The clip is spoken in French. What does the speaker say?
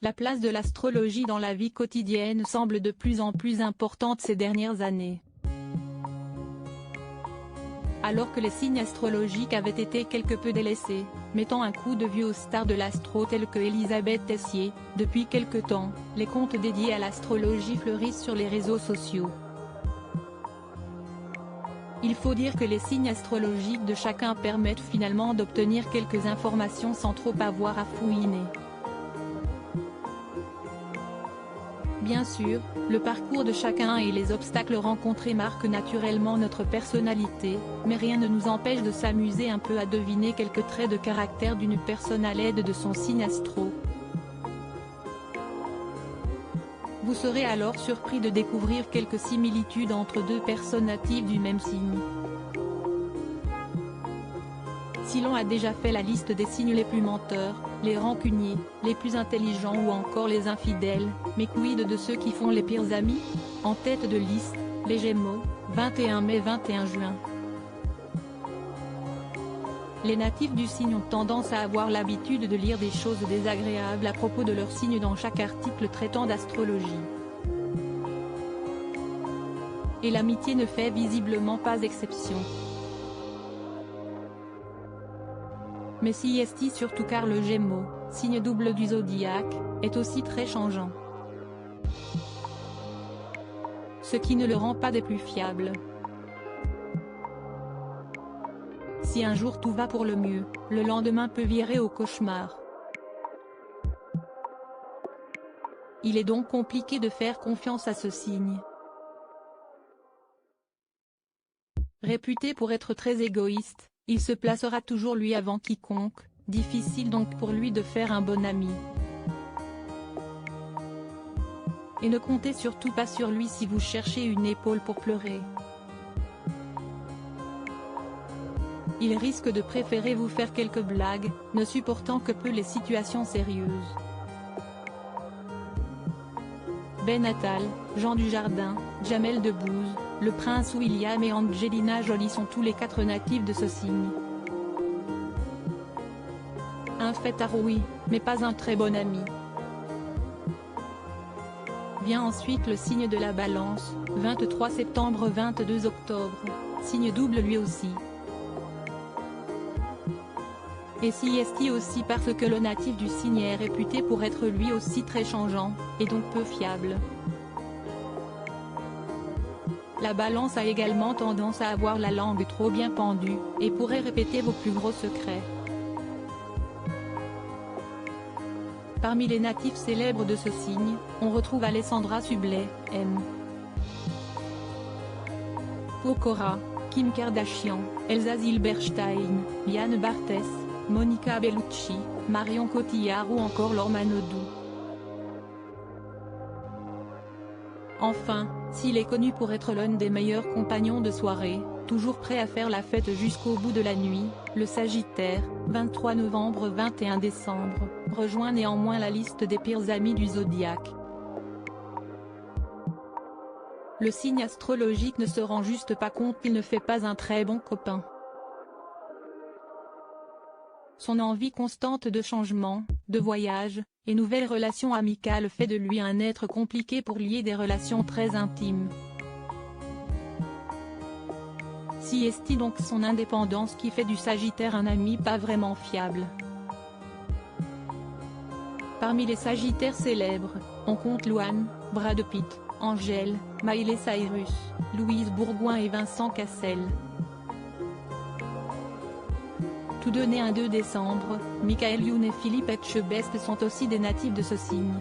La place de l'astrologie dans la vie quotidienne semble de plus en plus importante ces dernières années. Alors que les signes astrologiques avaient été quelque peu délaissés, mettant un coup de vieux aux stars de l'astro telles que Elisabeth Tessier, depuis quelque temps, les comptes dédiés à l'astrologie fleurissent sur les réseaux sociaux. Il faut dire que les signes astrologiques de chacun permettent finalement d'obtenir quelques informations sans trop avoir à fouiner. Bien sûr, le parcours de chacun et les obstacles rencontrés marquent naturellement notre personnalité, mais rien ne nous empêche de s'amuser un peu à deviner quelques traits de caractère d'une personne à l'aide de son signe astro. Vous serez alors surpris de découvrir quelques similitudes entre deux personnes natives du même signe. Si l'on a déjà fait la liste des signes les plus menteurs, les rancuniers, les plus intelligents ou encore les infidèles, mais quid de ceux qui font les pires amis? En tête de liste, les Gémeaux, 21 mai 21 juin. Les natifs du signe ont tendance à avoir l'habitude de lire des choses désagréables à propos de leur signe dans chaque article traitant d'astrologie. Et l'amitié ne fait visiblement pas exception. Mais si est surtout car le Gémeaux, signe double du zodiaque, est aussi très changeant. Ce qui ne le rend pas des plus fiables. Si un jour tout va pour le mieux, le lendemain peut virer au cauchemar. Il est donc compliqué de faire confiance à ce signe. Réputé pour être très égoïste, il se placera toujours lui avant quiconque, difficile donc pour lui de faire un bon ami. Et ne comptez surtout pas sur lui si vous cherchez une épaule pour pleurer. Il risque de préférer vous faire quelques blagues, ne supportant que peu les situations sérieuses. Ben Attal, Jean Dujardin, Jamel Debbouze, le prince William et Angelina Jolie sont tous les quatre natifs de ce signe. Un fêtard oui, mais pas un très bon ami. Vient ensuite le signe de la Balance, 23 septembre 22 octobre, signe double lui aussi. Et si est aussi parce que le natif du signe est réputé pour être lui aussi très changeant, et donc peu fiable. La Balance a également tendance à avoir la langue trop bien pendue, et pourrait répéter vos plus gros secrets. Parmi les natifs célèbres de ce signe, on retrouve Alessandra Sublet, M. Pokora, Kim Kardashian, Elsa Zilberstein, Liane Barthès, Monica Bellucci, Marion Cotillard ou encore Laure Manodou. Enfin, s'il est connu pour être l'un des meilleurs compagnons de soirée, toujours prêt à faire la fête jusqu'au bout de la nuit, le Sagittaire, 23 novembre 21 décembre, rejoint néanmoins la liste des pires amis du zodiaque. Le signe astrologique ne se rend juste pas compte qu'il ne fait pas un très bon copain. Son envie constante de changement, de voyage, et nouvelles relations amicales fait de lui un être compliqué pour lier des relations très intimes. Si est donc son indépendance qui fait du Sagittaire un ami pas vraiment fiable. Parmi les Sagittaires célèbres, on compte Luan, Brad Pitt, Angèle, Miley Cyrus, Louise Bourgoin et Vincent Cassel. Tous deux nés un 2 décembre, Michael Youn et Philippe Etchebest sont aussi des natifs de ce signe.